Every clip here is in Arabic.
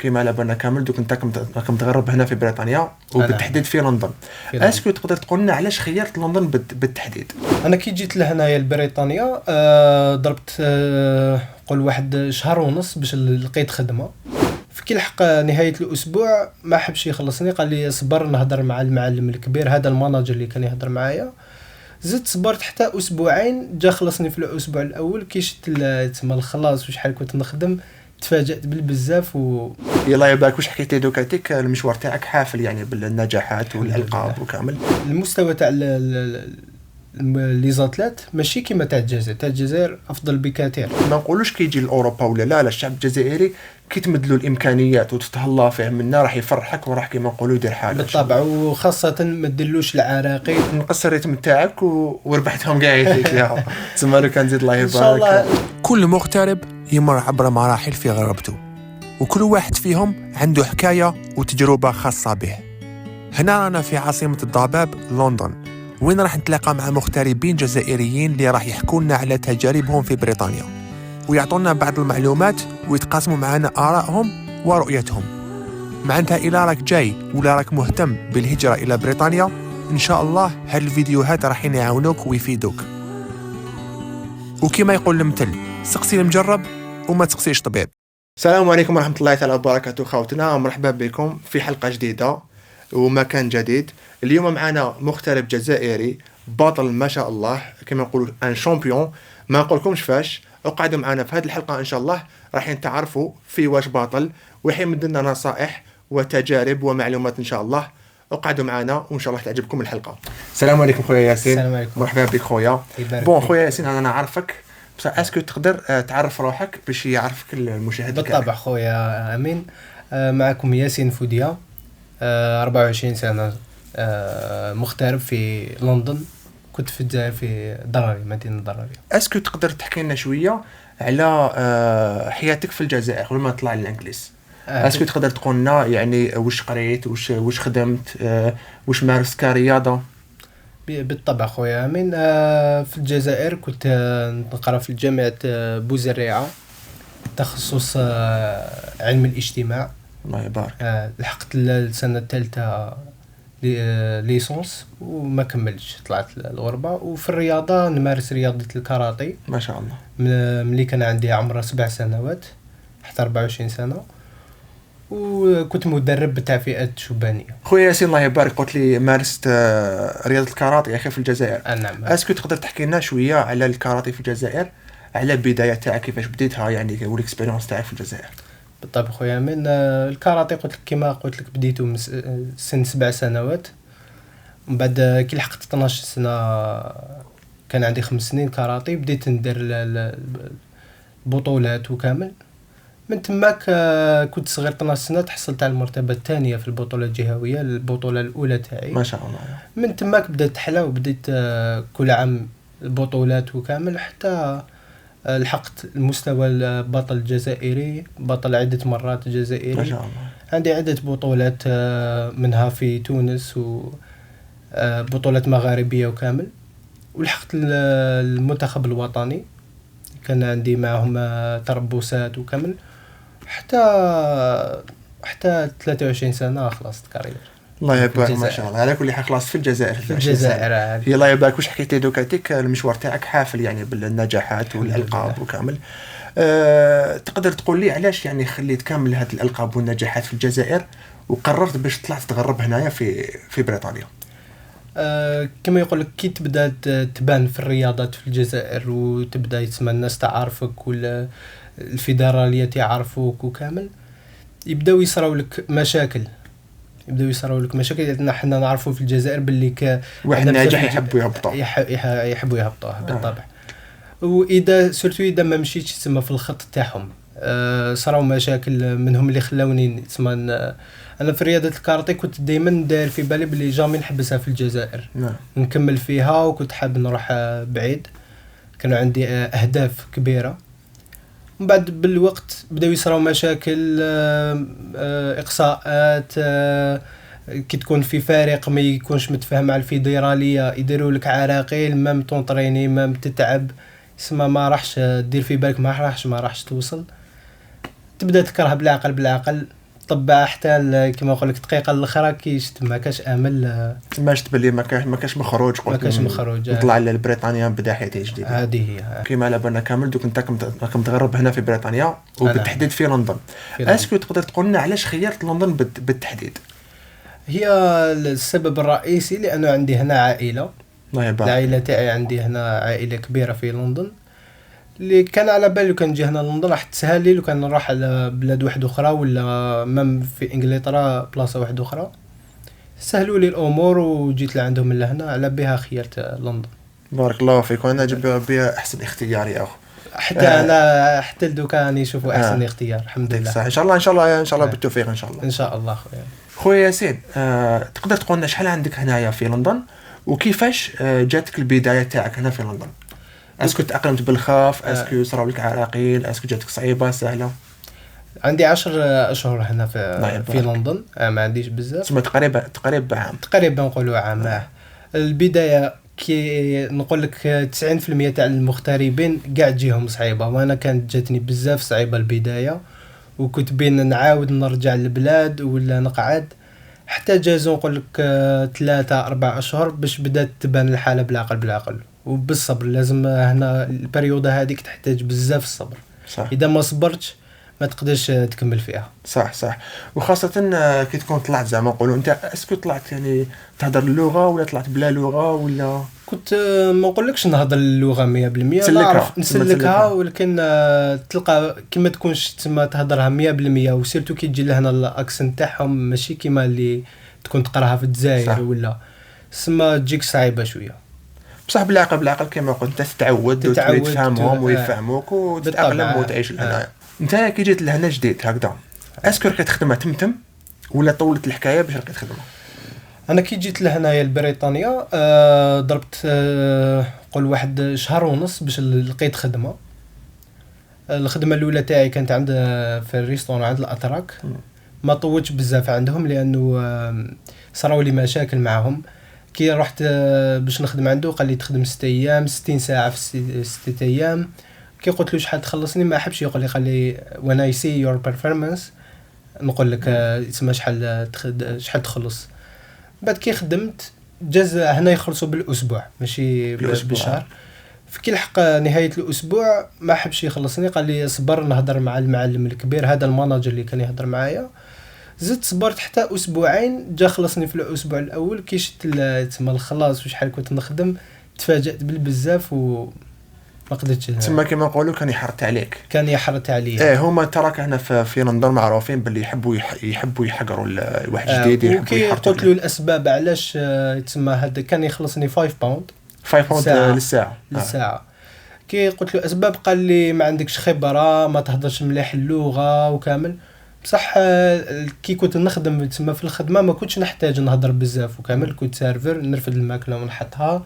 كيما على بالنا كامل دوك انت راك متغرب هنا في بريطانيا وبالتحديد في لندن. اسكو تقدر تقول لنا علاش خيرت لندن بالتحديد؟ انا كي جيت لهنايا لبريطانيا ضربت قول واحد شهر ونص باش لقيت خدمه. كي لحق نهايه الاسبوع ما حبش يخلصني، قال لي صبر نهضر مع المعلم الكبير، هذا الماناجر اللي كان يهضر معايا. زدت صبرت حتى اسبوعين، جا خلصني في الاسبوع الاول. كي شفت تما الخلاص وشحال كنت نخدم تفاجأت بالبزاف يلا يبارك. واش حكيتي دوكاتيك المشوار تاعك حافل يعني بالنجاحات والالقاب وكامل؟ المستوى تاع لي زاتلات ماشي كيما تاع الجزائر افضل بكثير. ما نقولوش كيجي لاوروبا ولا لا، الشعب الجزائري كي تمدلو الامكانيات وتتهلا فيه منا راح يفرحك وراح كيما نقولوا يدير حاجه بالطبع، وخاصه ما ديرلوش العراقي. نقص الريتم تاعك وربحتهم كاع يا تسمى لو كان زيد الله يبارك. ان شاء الله. كل مغترب يمر عبر مراحل في غربته، وكل واحد فيهم عنده حكايه وتجربه خاصه به. هنا رانا في عاصمه الضباب لندن، وين راح نتلاقى مع مغتربين جزائريين اللي راح يحكوا لنا على تجاربهم في بريطانيا ويعطونا بعض المعلومات ويتقاسموا معنا آرائهم ورؤيتهم. معناتها إلا راك جاي ولا راك مهتم بالهجرة إلى بريطانيا، إن شاء الله هالفيديوهات راح يعاونوك ويفيدوك. وكما يقول المثل، سقسي المجرب وما تسقسيش طبيب. السلام عليكم ورحمة الله تعالى وبركاته خوتنا، مرحبا بكم في حلقة جديدة ومكان جديد. اليوم معنا مغترب جزائري بطل ما شاء الله، كما نقولوا ان شامبيون. ما نقولكمش فاش، اقعدوا معنا في هذه الحلقة ان شاء الله راح تعرفوا في واش باطل ويحمد لنا نصائح وتجارب ومعلومات ان شاء الله. اقعدوا معنا وان شاء الله تعجبكم الحلقة. السلام عليكم خويا ياسين. السلام عليكم. مرحبا بك خويا. بون خويا ياسين، انا نعرفك بس اسكو تقدر تعرف روحك باش يعرفك المشاهد؟ بالطبع خويا امين. معكم ياسين فوديا، 24 سنة، مغترب في لندن. كنت في الجزائر في ضراري، مدينة ضراري. اسكو تقدر تحكي لنا شوية على حياتك في الجزائر قبل ما تطلع للانجليز؟ اسكو تقدر تقول لنا يعني واش قريت، واش خدمت، واش مارست كرياضة؟ بالطبع خويا امين. في الجزائر كنت نقرا في جامعة بوزريعة، تخصص علم الاجتماع. الله يبارك. لحقت السنة الثالثة ليسونس وما كملتش، طلعت الغربة. وفي الرياضة نمارس رياضة الكاراتي ما شاء الله. ملي كان عندي عمر 7 سنوات حتى 24 سنة، وكنت مدرب بتاع فئات شبانية. خويا ياسين الله يبارك، قلت لي مارست رياضة الكاراتي يا أخي في الجزائر. نعم. اسكو تقدر تحكي لنا شوية على الكاراتي في الجزائر، على البداية تاعك كيفاش بديتها يعني والاكسبيرينس تاعك في الجزائر؟ بالطبع خويا من الكاراتي قلت لك كما قلت لك بديته من سن 7 سنوات. من بعد كي لحقت 12 سنة كان عندي 5 سنين كاراتي، بديت ندير البطولات وكامل. من تماك كنت صغير 12 سنة، تحصلت على المرتبة الثانية في البطولة الجهوية، البطولة الأولى تاعي. ما شاء الله. من تماك بدأت تحلى وبديت كل عام البطولات وكامل، حتى لحقت المستوى البطل الجزائري، بطل عدة مرات جزائري. ما شاء الله. عندي عدة بطولات، منها في تونس وبطولات مغاربية وكامل. ولحقت المنتخب الوطني، كان عندي معهم تربصات وكامل حتى 23 سنة خلصت كارير. الله يبارك ما شاء الله. على كل حال خلاص في الجزائر. في الجزائر. يلا يبارك. واش حكيتي دوكاتيك المشوار تاعك حافل يعني بالنجاحات والالقاب وكامل. تقدر تقول لي علاش يعني خليت كامل هذه الالقاب والنجاحات في الجزائر وقررت باش تطلع تتغرب هنايا في بريطانيا؟ كما يقول لك كي تبدا تبان في الرياضات في الجزائر وتبدا يسمى الناس تعرفك ولا الفيدراليه تعرفوك وكامل، يبداو يصراو لك مشاكل. لأن حنا نعرفوا في الجزائر باللي واحد ناجح يحبوا يهبطوه بالطبع. واذا سورتو اذا ما مشيتش تسمى في الخط تاعهم، صراو مشاكل منهم اللي خلاوني تسمى. انا في رياضه الكاراتي كنت دائما داير في بالي بلي جامي نحبسها في الجزائر. نكمل فيها، وكنت حاب نروح بعيد، كانوا عندي اهداف كبيره. من بعد بالوقت بداو يصراو مشاكل، اقصاءات، كي تكون في فريق ما يكونش متفاهم مع الفيدراليه يديروا لك عراقيل، مام تونطريني مام تتعب، اسمها ما راحش دير في بالك، ما راحش توصل، تبدا تكره بالعقل طبع حتى كما نقول لك دقيقه الاخرى كيشت ما كاش امل ما شفت باللي ما كاش مخروج، ما كاش مخروج نطلع لبريطانيا نبدا حياتي جديده. هذه هي كيما على بالنا كامل دوك انت راكم تغرب هنا في بريطانيا وبالتحديد في لندن. اسكو تقدر تقول لنا علاش خيرت لندن بالتحديد؟ هي السبب الرئيسي لانه عندي هنا عائله. العائله تاعي عندي هنا عائله كبيره في لندن، اللي كان على بالي كان نجي هنا لندن راح تسهل لي لو كان نروح على بلاد واحده اخرى ولا مم في انجلترا بلاصه واحده اخرى. سهلوا لي الامور وجيت لعندهم من لهنا، على بها خيرت لندن. بارك الله فيك. وانا جاب بها احسن اختيار يا اخو. حتى انا حتى دوكا راني نشوفوا احسن اختيار الحمد لله. صح ان شاء الله بالتوفيق ان شاء الله. ان شاء الله خويا ياسين، تقدر تقول لنا شحال عندك هنايا في لندن وكيفاش جاتك البدايه تاعك هنا في لندن؟ اسكو تأقلمت بالخاف؟ اسكو صراو لك عراقيل؟ اسكو جاتك صعيبه سهله؟ عندي 10 أشهر هنا في لندن. ما عنديش بزاف، تسمى تقريبا عام، تقريبا نقولوا عام. البدايه كي نقول لك 90% تاع المغتربين كاع تجيهم صعيبه، وانا كانت جاتني بزاف صعيبه البدايه، وكنت بين نعاود نرجع للبلاد ولا نقعد حتى جازو نقول لك 3-4 أشهر باش بدات تبان الحاله بالعقل وبالصبر. لازم هنا البريود هذيك تحتاج بزاف الصبر. صح. اذا ما صبرتش ما تقدرش تكمل فيها. صح وخاصه كي تكون طلعت زعما نقولوا انت اسكو طلعت يعني تهضر اللغه ولا طلعت بلا لغه ولا؟ كنت ما نقولكش نهضر اللغه 100%، نعرف نسلكها، ولكن تلقى كيما تكونش تسمى تهضرها 100%، وسيرتو كي تجي لهنا الاكسنت تاعهم ماشي كيما اللي تكون تقراها في الجزائر ولا سما تجيك صعيبه شويه. بصح بالعقل كما قلت انت تتعود وتفهمهم ويفهموك وتتأقلم وتعيش لهنا. انت كي جيت لهنا جديد هكذا اسكو راك تخدمها تمتم ولا طولت الحكايه باش راك تخدمها؟ انا كي جيت لهنايا لبريطانيا ضربت قول واحد شهر ونص باش لقيت خدمه. الخدمه الاولى تاعي كانت عند في الريستوران عند الاتراك. ما طولتش بزاف عندهم لانه صراو لي مشاكل معهم. كي رحت باش نخدم عنده قال لي تخدم 6 ايام 60 ساعه في 6 ايام. كي قلت له شحال تخلصني ما حبش يقول لي، قال لي when I see your performance نقول لك اسمها شحال تخلص. بعد كي خدمت جاز هنا يخلصوا بالاسبوع ماشي بالشهر. في لحق نهايه الاسبوع ما حبش يخلصني، قال لي صبر نهضر مع المعلم الكبير هذا الماناجر اللي كان يهضر معايا. زدت صبرت حتى اسبوعين جا خلصني في الاسبوع الاول. كي شفت تما الخلاص وشحال كنت نخدم تفاجأت بالبزاف و ما قدرتش. تما كما نقولوا كان يحرت عليه. هما تراك هنا في لندن معروفين باللي يحبوا يحقروا الواحد جديد. يحبوا يحرطوا. قلت له الاسباب علاش تسمى هذا كان يخلصني 5 باوند للساعه. كي قلت له اسباب قال لي ما عندكش خبره، ما تهضرش مليح اللغه وكامل. بصح كي كنت نخدم تسمى في الخدمه ما كنتش نحتاج نهضر بزاف وكامل. كنت سيرفر نرفد الماكله ونحطها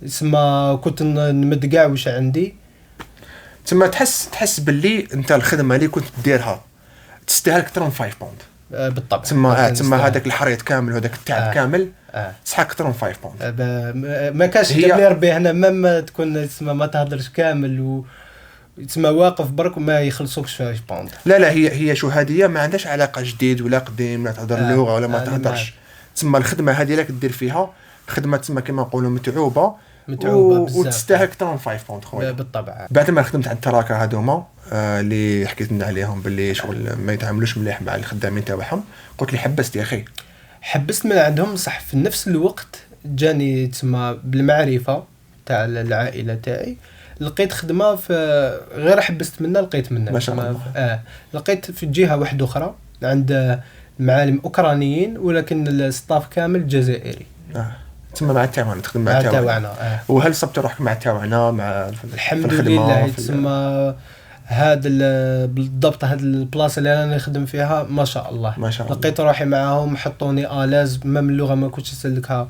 تسمى كنت نمد كاع واش عندي. تسمى تحس باللي انت الخدمه اللي كنت ديرها تستاهل اكثر من 5 باوند. بالطبع. تسمى هذاك الحريط كامل وهذاك التعب كامل صح اكثر من 5 باوند. ما كاش جاب ربي هنا ما تكون تسمى ما تهضرش كامل و تسمى واقف برك وما يخلصوكش 5 باوند. لا هي شهاديه ما عندهاش علاقه جديد ولا قديم، لا تهضر اللغه ولا ما تهضرش. تسمى الخدمه هذه لك دير فيها خدمه تسمى كما نقولوا متعوبه وتستاهل اكثر من 5 باوند خويا. بالطبع. بعد ما خدمت عند التراكه هذوما اللي حكيت لنا عليهم باللي شغل ما يتعاملوش مليح مع الخدامين تاعهم، قلت لي حبست يا اخي. حبست من عندهم صح. في نفس الوقت جاني تسمى بالمعرفه تاع العائله تاعي لقيت خدمه في غير حبست منها لقيت منها ما شاء الله. لقيت في جهه واحده اخرى عند معالم اوكرانيين ولكن الستاف كامل جزائري. تسمى مع التعاون تخدم مع التعاون. وهل صبت روحك مع التعاون مع الحمد لله. تسمى هذا بالضبط هذا البلاصه اللي انا نخدم فيها ما شاء الله لقيت روحي معاهم حطوني الاز. ما من اللغه ما كنتش نسلكها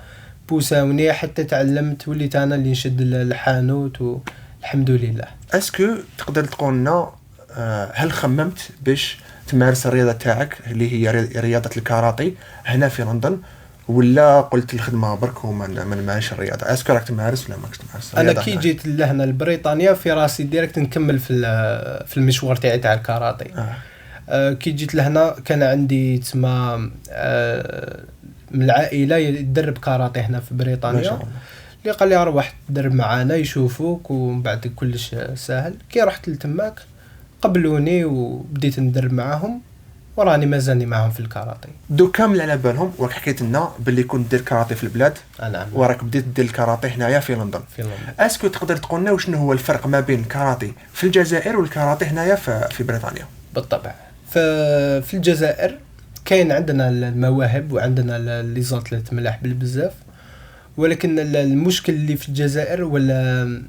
بوساوني حتى تعلمت وليت انا اللي نشد الحانوت والحمد لله. اسكو تقدر تقول لنا هل خممت باش تمارس الرياضه تاعك اللي هي رياضه الكاراتي هنا في لندن ولا قلت الخدمه برك وما نمارسش الرياضه؟ اسكو راك تمارس ولا ماكش تمارس؟ انا كي جيت لهنا لبريطانيا في راسي ديريكت نكمل في المشوار تاعي تاع الكاراتي. كي جيت لهنا كان عندي تسمى من العائله يدرب كاراتيه هنا في ما شاء بريطانيا، الله. اللي قال لي روح تدرب معانا يشوفوك ومن بعد كلش ساهل. كي رحت لتماك قبلوني وبديت ندرب معاهم وراني مازالني معاهم في الكاراتيه. دو كامل على بالهم وراك حكيت لنا باللي كنت دير كاراتيه في البلاد نعم وراك بديت دير الكاراتيه هنايا في لندن. في لندن. اسكو تقدر تقول لنا شنو هو الفرق ما بين الكاراتيه في الجزائر والكاراتيه هنايا في بريطانيا؟ بالطبع في الجزائر كاين عندنا المواهب وعندنا لي زاتليت ملاح بزاف، ولكن المشكل اللي في الجزائر ولا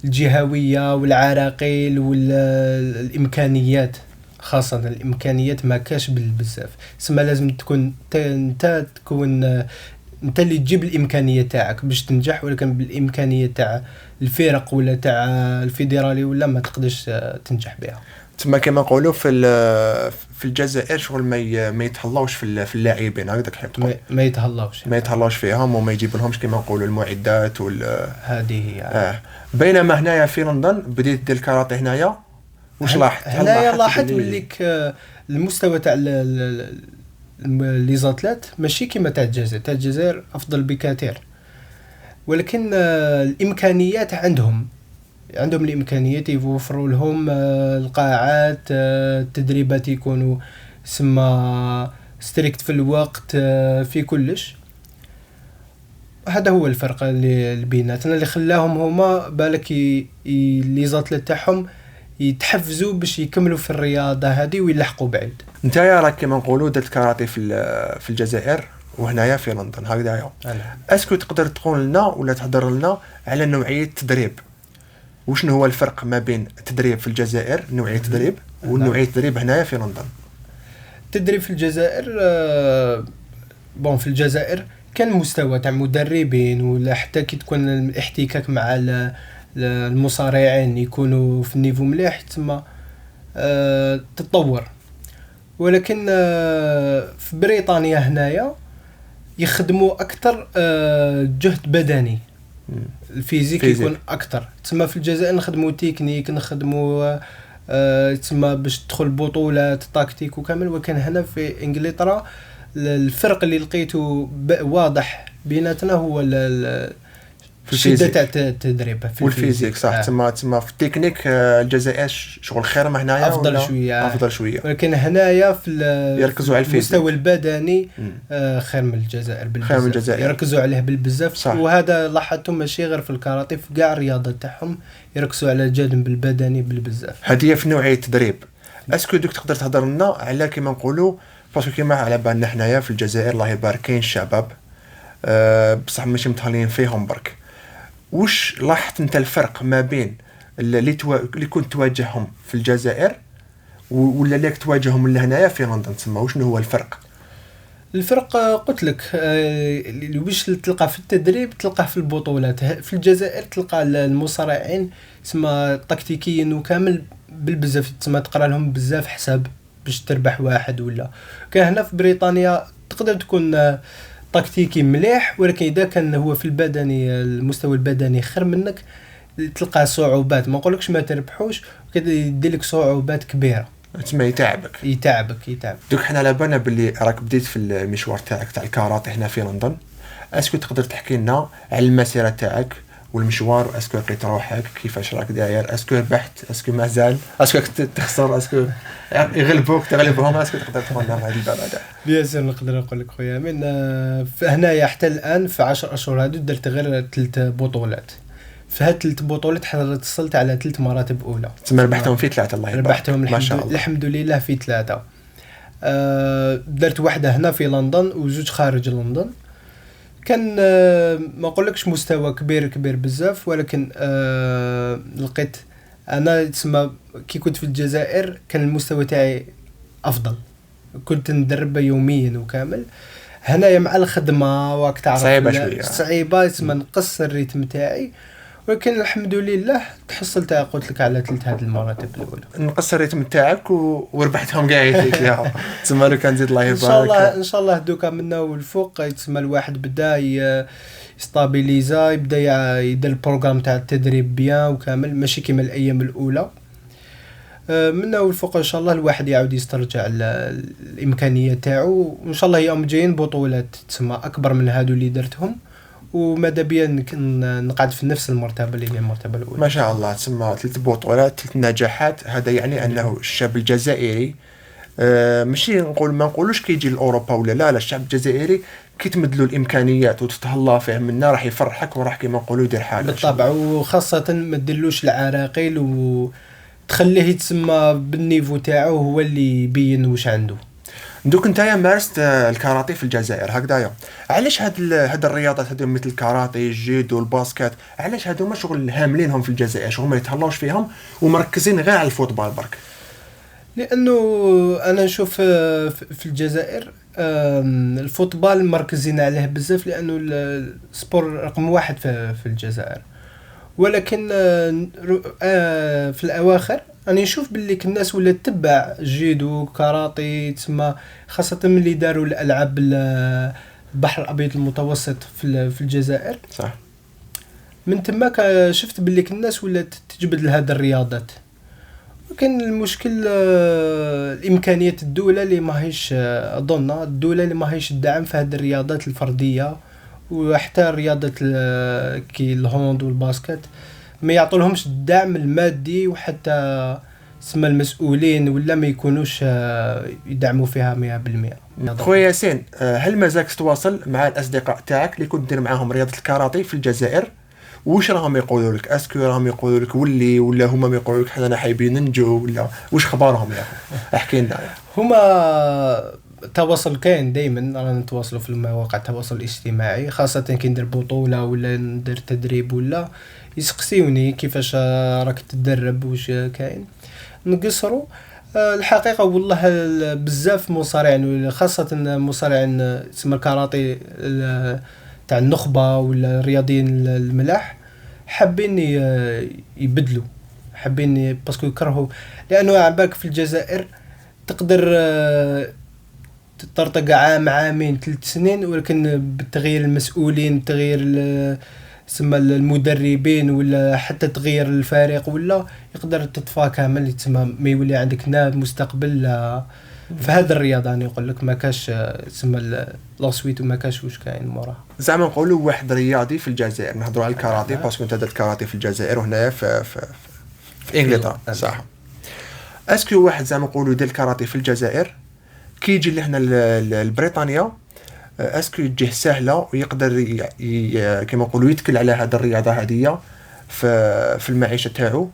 الجهويه والعراقيل والامكانيات، خاصه الامكانيات ما كاش بزاف. سما لازم تكون انت اللي تجيب الامكانيه تاعك باش تنجح، ولكن بالامكانيه تاع الفرق ولا تاع الفيدرالي ولا ما تقدرش تنجح بها. تما كما نقولوا في الجزائر شغل ما يتهلاوش في اللاعبين، هكذاك حيت ما يتهلاوش ما يتهلاوش فيهم وما يجيب لهمش كما نقولوا المعدات هذه هي. بينما هنايا في لندن بديت دير الكاراتيه هنايا. واش لاحظت؟ هنايا لاحظت مليك المستوى تاع لي زاتلات ماشي كيما تاع الجزائر. تاع الجزائر افضل بكثير، ولكن الامكانيات عندهم الامكانيات يوفروا لهم القاعات، التدريبات يكونوا سما ستريكت في الوقت، في كلش. هذا هو الفرق اللي بيناتنا اللي خلاهم هما بالك لي زاتلات تاعهم يتحفزوا باش يكملوا في الرياضه هذه ويلحقوا بعيد. نتايا راك كما نقولوا درت كاراتيه في الجزائر وهنايا في لندن هكذايا. اسكو تقدر تقول لنا ولا تهضر لنا على نوعيه التدريب؟ وشنو هو الفرق ما بين التدريب في الجزائر نوعيه التدريب ونوعيه التدريب هنايا في لندن؟ التدريب في الجزائر في الجزائر كان مستوى تاع مدربين، ولا حتى كي تكون الاحتكاك مع المصارعين يكونوا في النيفو مليح تما تتطور. ولكن في بريطانيا هنايا يخدموا اكثر جهد بدني، الفيزيك يكون اكثر. تما في الجزائر نخدموا تكنيك، نخدموا تما باش تدخل بطولات تاكتيك وكامل. وكان هنا في انجلترا الفرق اللي لقيته واضح بيناتنا هو الشده تاع التدريب في والفيزيك صح. تما في التكنيك الجزائر شغل خير ما هنايا افضل شويه، ولكن هنايا في يركزوا على المستوى البدني خير من الجزائر يركزوا عليه بالبزاف. وهذا لاحظته ماشي غير في الكاراتيه، في كاع الرياضات تاعهم يركزوا على الجانب البدني بالبزاف. هذه في نوعيه التدريب. اسكو دوك تقدر تهضر لنا على كيما نقولوا باسكو كيما على بالنا حنايا في الجزائر الله يبارك كاين الشباب بصح ماشي متهلين فيهم برك. وش لاحظت انت الفرق ما بين اللي كنت تواجههم في الجزائر ولا اللي تواجههم لهنايا في لندن؟ تسمى وشنو هو الفرق؟ الفرق قلت لك اللي باش تلقى في التدريب تلقاه في البطولات. في الجزائر تلقى المصارعين تسمى تكتيكيا وكامل بالبزاف، تسمى تقرا لهم بزاف حساب باش تربح واحد. ولا كان هنا في بريطانيا تقدر تكون تكتيكي مليح، ولكن اذا كان هو في البدني المستوى البدني خير منك تلقى صعوبات. ما نقولكش ما تربحوش، كده يدير لك صعوبات كبيره، تسمى يتعبك. دوك حنا على بالنا باللي راك بديت في المشوار تاعك تاع الكاراتيه هنا في لندن. اسكو تقدر تحكي لنا على المسيره تاعك والمشوار؟ اسكو لقيت روحك كيفاش راك داير؟ اسكو ربحت؟ اسكو مازال؟ اسكو تخسر؟ اسكو يغلبوك تغلبهم؟ اسكو تقدر تقول لنا هذه البلد؟ بيان سور نقدر نقول لك خويا من هنايا حتى الان في 10 اشهر هادو درت غير 3 بطولات. في هاد 3 بطولات حصلت على 3 مراتب اولى. تما ربحتهم في 3 الله يبارك. ربحتهم الحمد لله في 3. درت واحده هنا في لندن وزوج خارج لندن. كان ما نقولكش مستوى كبير بزاف، ولكن لقيت انا تسمى كي كنت في الجزائر كان المستوى تاعي افضل، كنت ندرب يوميا وكامل. هنايا مع الخدمه واك تعرف صعيبه تسمى نقص الريتم تاعي، ولكن الحمد لله تحصلت قلت لك على 3 هذه المراتب الاولى. نقص الريتم تاعك وربحتهم كاع تسمى لو كان زيد الله يبارك. ان شاء الله دوكا منا والفوق تسمى الواحد بدا يستابيليزا، يبدا يدير البروغرام تاع التدريب بيان وكامل، ماشي كيما الايام الاولى. منه والفوق ان شاء الله الواحد يعاود يسترجع الامكانيه تاعو، وان شاء الله يوم جايين بطولات تسمى اكبر من هادو اللي درتهم، وماذا بيا نقعد في نفس المرتبه اللي هي المرتبه الاولى. ما شاء الله، تسمى 3 بطولات 3 نجاحات. هذا يعني انه الشاب الجزائري ماشي ما نقولوش كيجي لاوروبا ولا لا، الشعب الجزائري كي تمد له الامكانيات وتتهلا فيه منا راح يفرحك وراح كيما نقولوا يدير حاجه بالطبع، وخاصه ما ديرلوش العراقيل وتخليه يتسمى بالنيفو تاعو هو اللي يبين واش عنده. دوك نتايا مارست الكاراتيه في الجزائر هكذايا، علاش هاد الرياضات هادو مثل الكاراتيه الجيدو والباسكت علاش هادو ما شغل هاملينهم في الجزائر، شغل ما يتهلاوش فيهم ومركزين غير على الفوتبال برك؟ لانه انا نشوف في الجزائر الفوتبال مركزين عليه بزاف، لانه السبور رقم 1 في الجزائر. ولكن في الاواخر انا نشوف باللي الناس ولا تتبع جيدو كاراتي تسمى، خاصه ملي داروا الالعاب البحر الابيض المتوسط في الجزائر. صح. من تماك شفت باللي الناس ولا تجبد لهذه الرياضات، وكان المشكل الامكانيات الدوله اللي ماهيش اظن الدوله اللي ماهيش تدعم في هذه الرياضات الفرديه، وحتى رياضه كي الهوند والباسكت ما يعطولهمش الدعم المادي، وحتى اسم المسؤولين ولا ما يكونوش يدعموا فيها 100%. خويا ياسين، هل مازالك تتواصل مع الاصدقاء تاعك اللي كنت دير معاهم رياضه الكاراتيه في الجزائر؟ واش راهم يقولوا لك؟ اسكو راهم يقولوا لك ولي، ولا هما ما يقولوا لك حنا حايبين ننجو، ولا واش خبارهم يا اخي؟ احكي لنا. هما تواصل كاين دائما، رانا نتواصلوا في مواقع التواصل الاجتماعي، خاصه كي ندير بطوله ولا ندير تدريب ولا يسقسيوني كيفاش راك تدرب واش كاين نقصروا. الحقيقه والله بزاف مصارعين، خاصه مصارعين اسم الكاراتيه تاع النخبه ولا الرياضيين الملاح حابين يبدلوا، حابين باسكو يكرهوا، لانه عباك في الجزائر تقدر تطرطق عام عامين 3 سنين، ولكن بتغيير المسؤولين، تغيير تسمى المدربين، ولا حتى تغيير الفريق، ولا يقدر تطفى كامل تسمى ما يولي عندك ناب مستقبل في هذا الرياضه. انا يقول لك ما كاش تسمى لاسويت وما كاش واش كاين موراها. زعما نقولوا واحد رياضي في الجزائر، نهضروا على الكاراتيه باسكو انت درت كاراتيه في الجزائر وهنايا في انجلترا. صح. اسكو واحد زعما نقولوا دير الكاراتيه في الجزائر كي يجي لهنا لبريطانيا، اسكو يجيه سهله ويقدر كما نقولوا يتكل على هذه الرياضه هذه في المعيشه تاعو،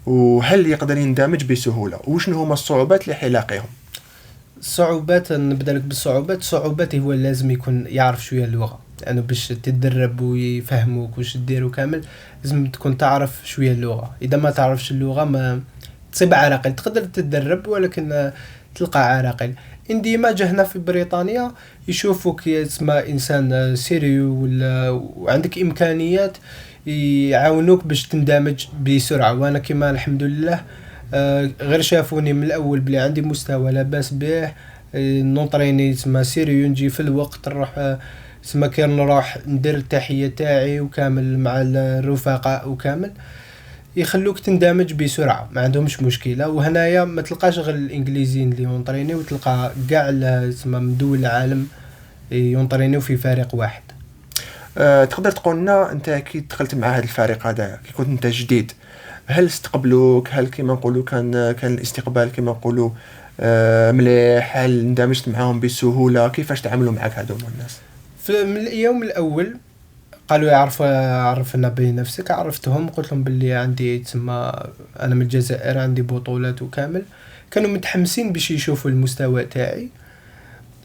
وهل يقدر يندمج بسهوله؟ وشنو هما الصعوبات اللي حيلاقيهم؟ الصعوبات نبدا لك بالصعوبات هو لازم يكون يعرف شويه اللغه، لانه يعني باش تدرب ويفهموك واش ديروا كامل لازم تكون تعرف شويه اللغه. اذا ما تعرفش اللغه ما تصيب عراقل، تقدر تدرب ولكن تلقى عراقل. اندماج هنا في بريطانيا يشوفوك اسمه انسان سيريو وعندك امكانيات يعاونوك باش تندمج بسرعه. وانا كما الحمد لله غير شافوني من الاول بلي عندي مستوى لاباس به، نونطريني اسمه سيريو، نجي في الوقت، نروح اسمه كي نروح ندير التحيه تاعي وكامل مع الرفقاء وكامل، يخلوك تندمج بسرعه، ما عندهمش مشكله. وهنايا ما تلقاش غير الانجليزيين اللي يونطرينيو، وتلقى كاع اسمه من دول العالم يونطرينيو في فريق واحد. تقدر تقول لنا انت كي دخلت مع هذا الفريق هذا كي كنت انت جديد، هل استقبلوك؟ هل كما نقولوا كان الاستقبال كما نقولوا مليح؟ هل اندمجت معاهم بسهوله؟ كيفاش تعاملوا معك هذوما الناس؟ من اليوم الاول قالوا عرفنا بنفسك، عرفتهم، قلت لهم باللي عندي تسمى انا من الجزائر، عندي بطولات وكامل. كانوا متحمسين باش يشوفوا المستوى تاعي،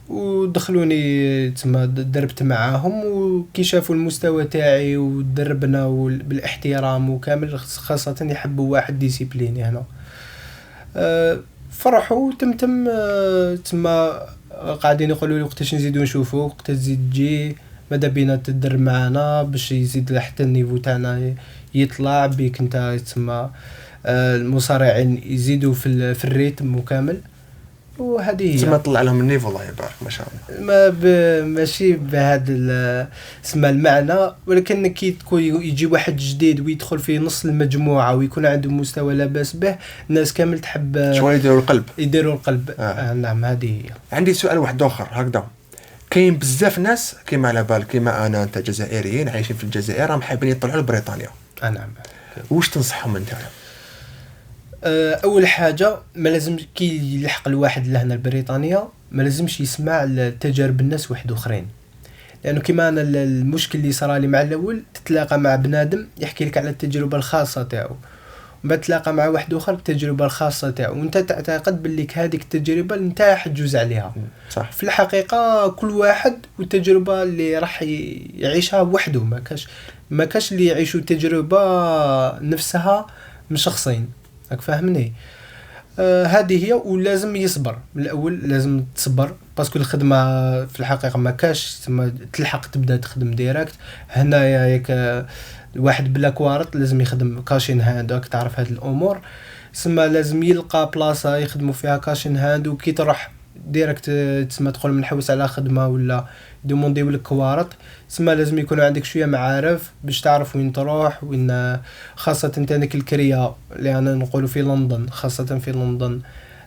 ودخلوني تسمى دربت معاهم، وكي شافوا المستوى تاعي ودربنا بالاحترام وكامل، خاصه يحبوا واحد ديسيبليني هنا، فرحوا. تم تسمى قاعدين يقولوا لي وقتاش نزيدوا نشوفوك، وقتاش تزيد تجي، ماذا بينا تدرب معنا باش يزيد حتى النيفو تاعنا يطلع بيك انت تسمى المصارعين يزيدوا في الريتم وكامل. وهذه تما هي طلع لهم النيفو الله يبارك ما شاء الله. ماشي بهذا اسمها المعنى، ولكن كي تكون يجي واحد جديد ويدخل في نص المجموعه ويكون عنده مستوى لا باس به، الناس كامل تحب شويه يديروا القلب. نعم هذه هي. عندي سؤال واحد اخر هكذا، كاين بزاف ناس كيما على بال كيما انا انت جزائريين عايشين في الجزائر راهم حابين يطلعوا لبريطانيا. نعم. واش تنصحهم انت؟ اول حاجه ما لازم كي يلحق الواحد لهنا لبريطانيا ما لازمش يسمع لتجارب الناس واحد اخرين، لانه كما انا المشكل اللي صار لي مع الاول تتلاقى مع بنادم يحكي لك على التجربه الخاصه تاعو، وما تلاقى مع واحد اخر بالتجربه الخاصه تاعو وانت تعتقد باللي هذيك التجربه اللي انت حتجوز عليها. صح. في الحقيقه كل واحد والتجربه اللي راح يعيشها وحده، ما كاش اللي يعيشوا التجربه نفسها من شخصين. راك فاهمني؟ هذه هي. ولازم يصبر من الاول، لازم تصبر باسكو الخدمه في الحقيقه ما كاش تلحق تبدا تخدم ديريكت. هنايا ياك واحد بلا كوارط لازم يخدم كاشين هاند، راك تعرف هاد الامور. تسمى لازم يلقى بلاصه يخدموا فيها كاشين هاند، وكي تروح ديريكت تسمى تدخل منحوس على خدمه ولا دومونديو لك كوارط، تسمى لازم يكون عندك شويه معارف باش تعرف وين تروح وين، خاصه انت عندك الكريه اللي انا نقولوا في لندن، خاصه في لندن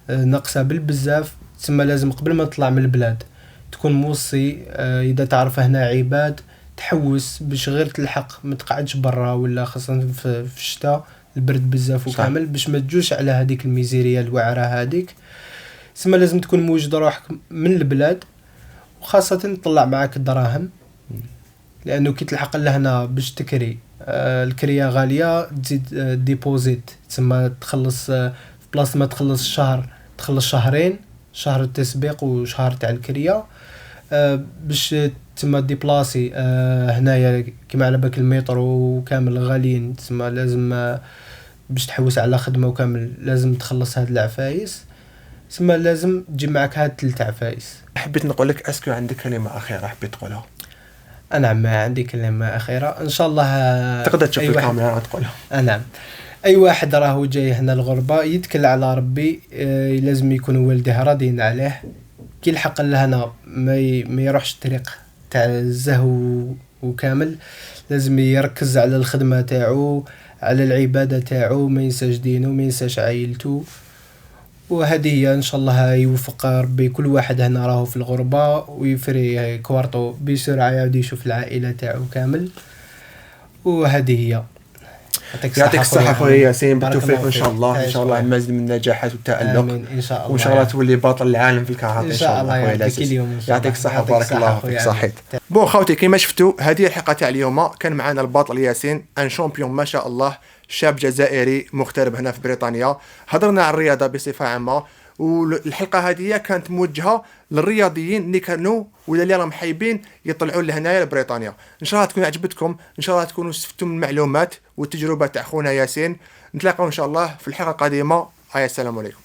ناقصه بالبزاف. تسمى لازم قبل ما تطلع من البلاد تكون موصي، اذا تعرف هنا عباد تحوس باش غير تلحق، ما تقعدش برا ولا خاصه في الشتاء البرد بزاف وكامل، باش ما تجوش على هذيك الميزيريا الوعره هذيك. تسمى لازم تكون موجد روحك من البلاد، وخاصه تطلع معاك الدراهم، لانه كي تلحق لهنا باش تكري الكريه غاليه، تزيد ديبوزيت تسمى تخلص في بلاصه ما تخلص الشهر تخلص شهرين، شهر التسبيق وشهر تاع الكريه. باش تسمى ديبلاسي هنايا كما على بالك المترو وكامل غاليين، تسمى لازم باش تحوس على خدمه وكامل لازم تخلص هاد العفايس، تسمى لازم تجيب معك هاد 3 عفايس. حبيت نقول لك اسكو عندك كلمه اخيره حبيت تقولها؟ انا ما عندي كلمه اخيره ان شاء الله تقدر تشوف الكاميرا تقولها. نعم. اي واحد راهو جاي هنا الغربه يتكل على ربي، لازم يكون والديه راضيين عليه، كي الحق لهنا ما يروحش الطريق تاع الزهو وكامل، لازم يركز على الخدمه تاعو، على العباده تاعو، ما ينساش دينه، ما ينساش عائلته. وهذه هي ان شاء الله يوفق ربي كل واحد هنا راهو في الغربه ويفري كوارطو بسرعه يعاود يشوف العائله تاعو كامل. وهذه هي. يعطيك الصحة خويا ياسين، بالتوفيق ان شاء الله. ان شاء الله مزيد من النجاحات والتألق. امين ان شاء الله. وان شاء الله تولي بطل العالم في الكاراتيه ان شاء الله. يعطيك الصحة بارك الله فيك. صحيت. بون خوتي كيما شفتوا هذه الحلقة تاع اليوم، كان معنا البطل ياسين ان شامبيون ما شاء الله، شاب جزائري مغترب هنا في بريطانيا. هضرنا على الرياضة بصفة عامة، والحلقة هذه كانت موجهة للرياضيين اللي كانوا ولا اللي راهم حايبين يطلعوا لهنايا لبريطانيا. ان شاء الله تكون عجبتكم، ان شاء الله تكونوا استفدتوا من المعلومات والتجربة تاع خونا ياسين. نتلاقاو ان شاء الله في الحلقة القادمة. السلام عليكم.